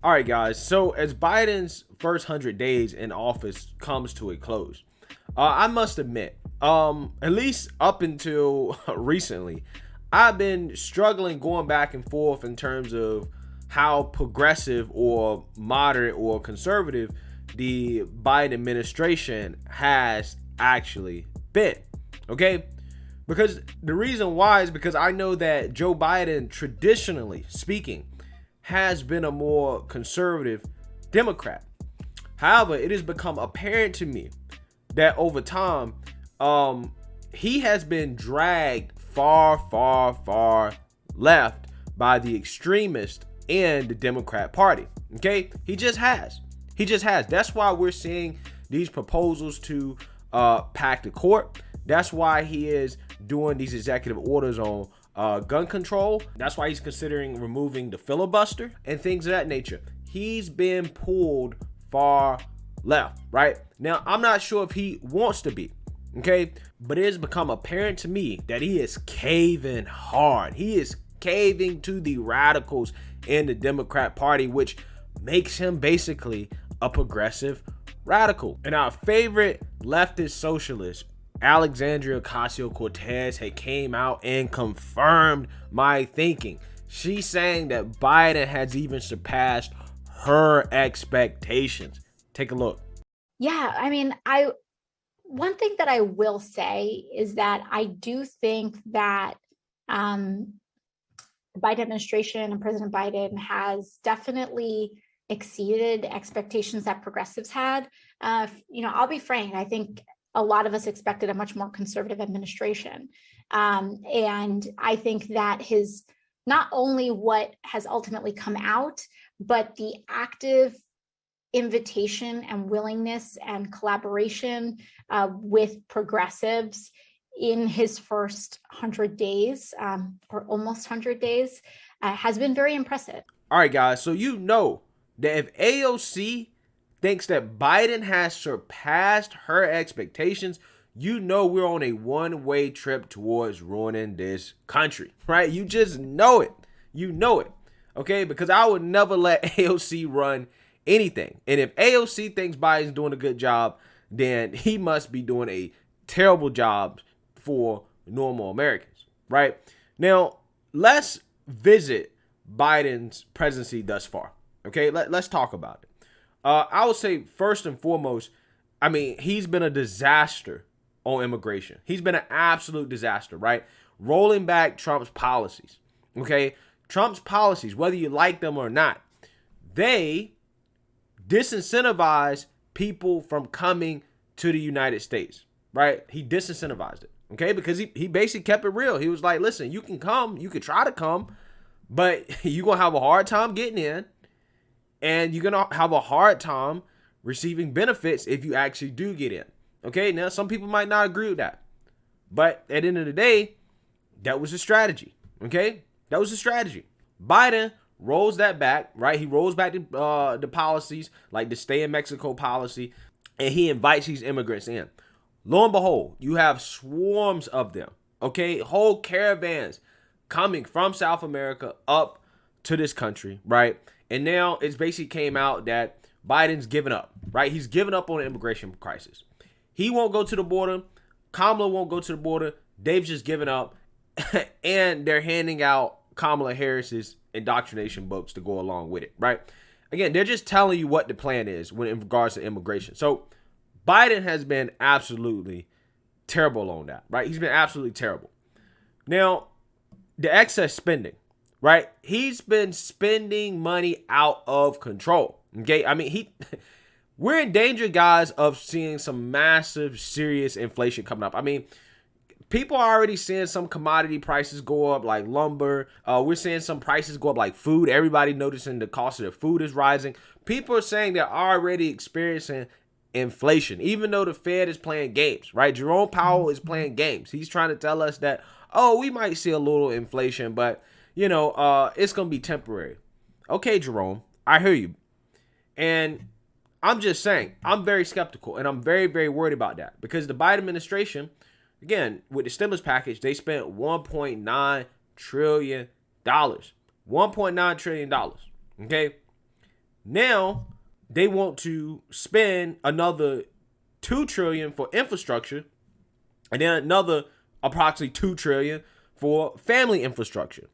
All right, guys. So as Biden's first 100 days in office comes to a close, I must admit, at least up until recently, I've been struggling going back and forth in terms of how progressive or moderate or conservative the Biden administration has actually been. Okay? Because the reason why is because I know that Joe Biden, traditionally speaking, has been a more conservative Democrat. However, it has become apparent to me that over time, he has been dragged far, far, far left by the extremists in the Democrat Party. Okay, he just has. He just has. That's why we're seeing these proposals to pack the court. That's why he is doing these executive orders on gun control. That's why he's considering removing the filibuster and things of that nature. He's been pulled far left, right? Now, I'm not sure if he wants to be, okay? But it has become apparent to me that he is caving hard. He is caving to the radicals in the Democrat Party, which makes him basically a progressive radical. And our favorite leftist socialist, Alexandria Ocasio-Cortez, had came out and confirmed my thinking. She's saying that Biden has even surpassed her expectations. Take a look. Yeah, I mean, I one thing that I will say is that I do think that the Biden administration and President Biden has definitely exceeded expectations that progressives had. I'll be frank, I think a lot of us expected a much more conservative administration. And I think that his not only what has ultimately come out, but the active invitation and willingness and collaboration with progressives in his first 100 days or almost 100 days has been very impressive. All right, guys. So you know that if AOC thinks that Biden has surpassed her expectations, you know we're on a one-way trip towards ruining this country, right? You just know it. You know it, okay? Because I would never let AOC run anything. And if AOC thinks Biden's doing a good job, then he must be doing a terrible job for normal Americans, right? Now, let's visit Biden's presidency thus far, okay? Let's talk about it. I would say first and foremost, I mean, he's been a disaster on immigration. He's been an absolute disaster, right? Rolling back Trump's policies, okay? Trump's policies, whether you like them or not, they disincentivize people from coming to the United States, right? He disincentivized it, okay? Because he basically kept it real. He was like, listen, you can come, you can try to come, but you're going to have a hard time getting in. And you're going to have a hard time receiving benefits if you actually do get in. Okay, now some people might not agree with that. But at the end of the day, that was a strategy. Okay, that was a strategy. Biden rolls that back, right? He rolls back the policies, like the stay in Mexico policy, and he invites these immigrants in. Lo and behold, you have swarms of them. Okay, whole caravans coming from South America up to this country, right? And now it's basically came out that Biden's given up, right? He's given up on the immigration crisis. He won't go to the border. Kamala won't go to the border. They've just given up. And they're handing out Kamala Harris's indoctrination books to go along with it, right? Again, they're just telling you what the plan is when in regards to immigration. So Biden has been absolutely terrible on that, right? He's been absolutely terrible. Now, the excess spending. Right? He's been spending money out of control. Okay? I mean, we're in danger, guys, of seeing some massive, serious inflation coming up. I mean, people are already seeing some commodity prices go up, like lumber. We're seeing some prices go up, like food. Everybody noticing the cost of their food is rising. People are saying they're already experiencing inflation, even though the Fed is playing games, right? Jerome Powell is playing games. He's trying to tell us that, oh, we might see a little inflation, but it's going to be temporary. Okay, Jerome, I hear you. And I'm just saying, I'm very skeptical and I'm very, very worried about that because the Biden administration, again, with the stimulus package, they spent $1.9 trillion. $1.9 trillion. Okay. Now they want to spend another $2 trillion for infrastructure, and then another approximately $2 trillion for family infrastructure.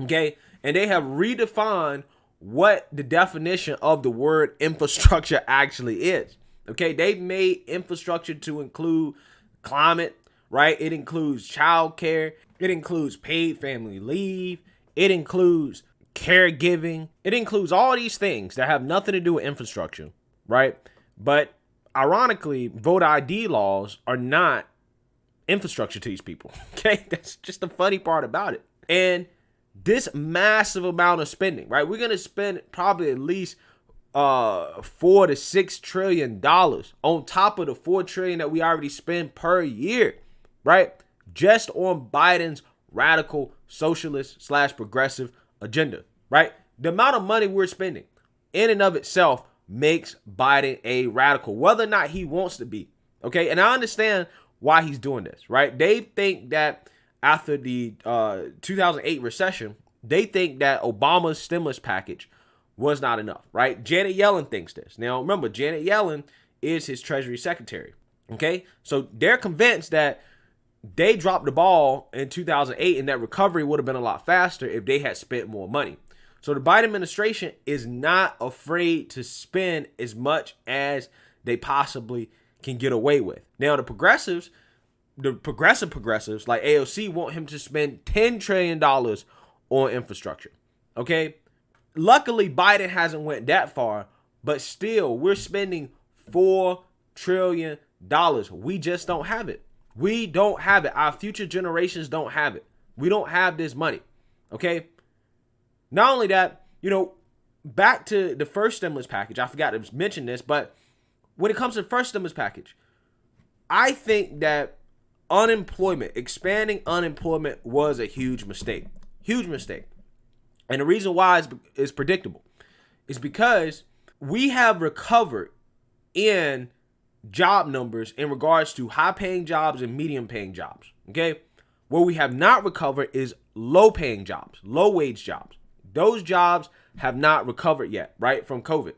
Okay, and they have redefined what the definition of the word infrastructure actually is. Okay, they've made infrastructure to include climate, right? It includes childcare. It includes paid family leave. It includes caregiving. It includes all these things that have nothing to do with infrastructure, right? But ironically, voter ID laws are not infrastructure to these people. Okay, that's just the funny part about it. And this massive amount of spending, right? We're gonna spend probably at least $4 to $6 trillion on top of the $4 trillion that we already spend per year, right? Just on Biden's radical socialist / progressive agenda, right? The amount of money we're spending in and of itself makes Biden a radical, whether or not he wants to be. Okay, and I understand why he's doing this, right? They think that after the 2008 recession, they think that Obama's stimulus package was not enough, right? Janet Yellen thinks this. Now, remember, Janet Yellen is his Treasury Secretary, okay? So they're convinced that they dropped the ball in 2008 and that recovery would have been a lot faster if they had spent more money. So the Biden administration is not afraid to spend as much as they possibly can get away with. Now, the progressives like AOC want him to spend $10 trillion on infrastructure, okay? Luckily, Biden hasn't went that far, but still, we're spending $4 trillion. We just don't have it. We don't have it. Our future generations don't have it. We don't have this money, okay? Not only that, back to the first stimulus package, I forgot to mention this, but when it comes to the first stimulus package, I think that expanding unemployment was a huge mistake. Huge mistake. And the reason why is predictable. It's because we have recovered in job numbers in regards to high-paying jobs and medium-paying jobs, okay? Where we have not recovered is low-paying jobs, low-wage jobs. Those jobs have not recovered yet, right, from COVID.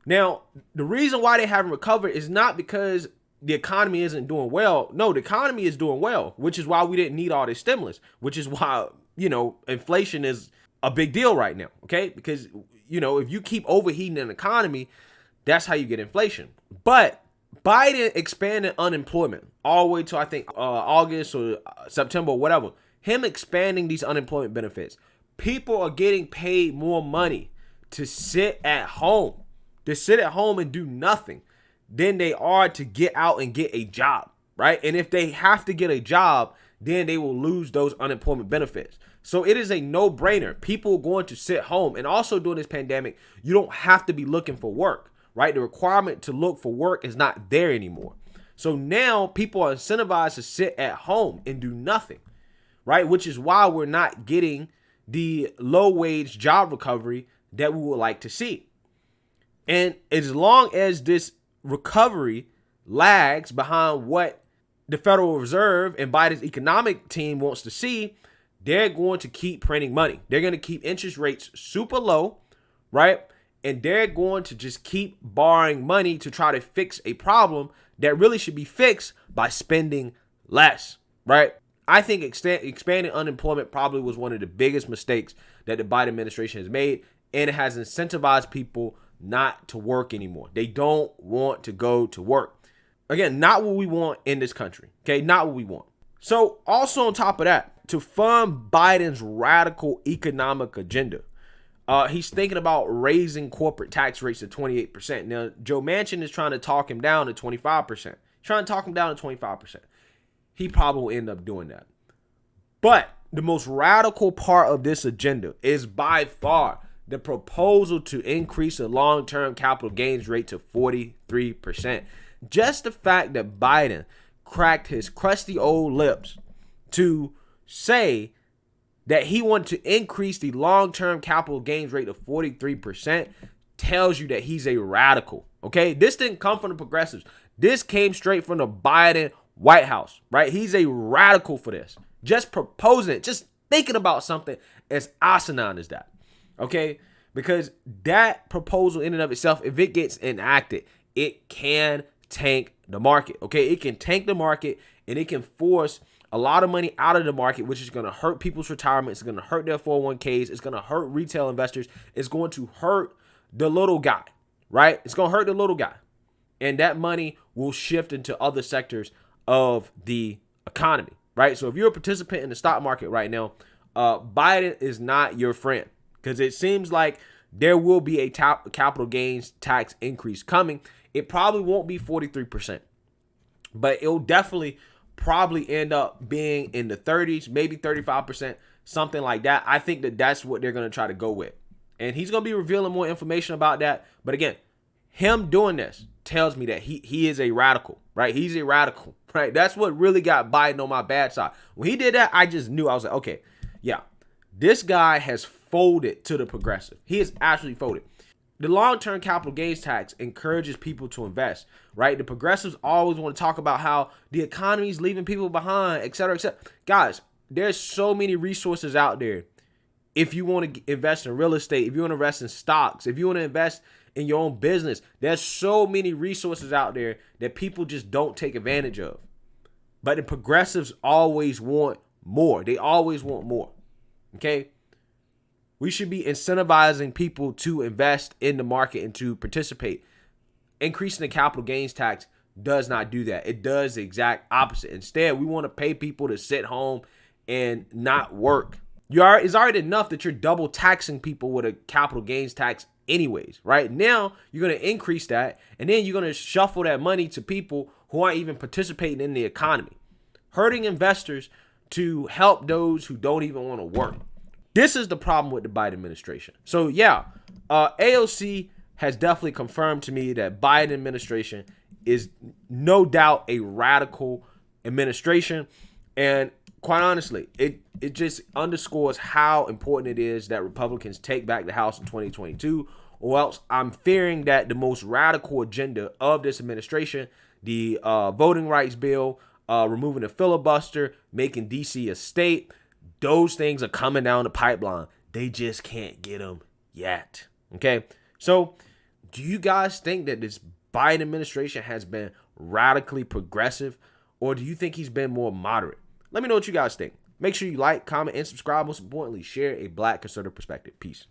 Now, the reason why they haven't recovered is not because the economy isn't doing well. No, the economy is doing well, which is why we didn't need all this stimulus, which is why, inflation is a big deal right now, okay? Because, if you keep overheating an economy, that's how you get inflation. But Biden expanded unemployment all the way to, I think, August or September or whatever. Him expanding these unemployment benefits. People are getting paid more money to sit at home. To sit at home and do nothing than they are to get out and get a job, right? And if they have to get a job, then they will lose those unemployment benefits. So it is a no-brainer. People are going to sit home. And also during this pandemic, you don't have to be looking for work, right? The requirement to look for work is not there anymore. So now people are incentivized to sit at home and do nothing, right? Which is why we're not getting the low-wage job recovery that we would like to see. And as long as this recovery lags behind what the Federal Reserve and Biden's economic team wants to see, they're going to keep printing money. They're going to keep interest rates super low, right? And they're going to just keep borrowing money to try to fix a problem that really should be fixed by spending less, right? I think expanding unemployment probably was one of the biggest mistakes that the Biden administration has made, and it has incentivized people not to work anymore. They don't want to go to work. Again, not what we want in this country, okay? Not what we want. So also on top of that, to fund Biden's radical economic agenda, he's thinking about raising corporate tax rates to 28%. Now, Joe Manchin is trying to talk him down to 25%. Trying to talk him down to 25%. He probably will end up doing that. But the most radical part of this agenda is by far the proposal to increase the long-term capital gains rate to 43%. Just the fact that Biden cracked his crusty old lips to say that he wanted to increase the long-term capital gains rate to 43% tells you that he's a radical, okay? This didn't come from the progressives. This came straight from the Biden White House, right? He's a radical for this. Just proposing it, just thinking about something as asinine as that, okay? because that proposal in and of itself, if it gets enacted, it can tank the market. Okay, it can tank the market, and it can force a lot of money out of the market, which is going to hurt people's retirement. It's going to hurt their 401ks. It's going to hurt retail investors. It's going to hurt the little guy, right? It's going to hurt the little guy. And that money will shift into other sectors of the economy, right? So if you're a participant in the stock market right now, Biden is not your friend, because it seems like there will be a capital gains tax increase coming. It probably won't be 43%, but it'll definitely probably end up being in the 30s, maybe 35%, something like that. I think that that's what they're going to try to go with. And he's going to be revealing more information about that. But again, him doing this tells me that he is a radical, right? He's a radical, right? That's what really got Biden on my bad side. When he did that, I just knew. I was like, okay, yeah, this guy has folded to the progressive. He has actually folded. The long-term capital gains tax encourages people to invest, right? The progressives always want to talk about how the economy is leaving people behind, et cetera, et cetera. Guys, there's so many resources out there. If you want to invest in real estate, if you want to invest in stocks, if you want to invest in your own business, there's so many resources out there that people just don't take advantage of. But the progressives always want more. They always want more, okay? We should be incentivizing people to invest in the market and to participate. Increasing the capital gains tax does not do that. It does the exact opposite. Instead, we want to pay people to sit home and not work. It's already enough that you're double taxing people with a capital gains tax anyways, right? Now, you're going to increase that, and then you're going to shuffle that money to people who aren't even participating in the economy, hurting investors to help those who don't even want to work. This is the problem with the Biden administration. So yeah, AOC has definitely confirmed to me that Biden administration is no doubt a radical administration. And quite honestly, it just underscores how important it is that Republicans take back the House in 2022, or else I'm fearing that the most radical agenda of this administration, the voting rights bill, removing the filibuster, making DC a state, those things are coming down the pipeline. They just can't get them yet. Okay. So do you guys think that this Biden administration has been radically progressive, or do you think he's been more moderate? Let me know what you guys think. Make sure you like, comment, and subscribe. Most importantly, share a Black conservative perspective. Peace.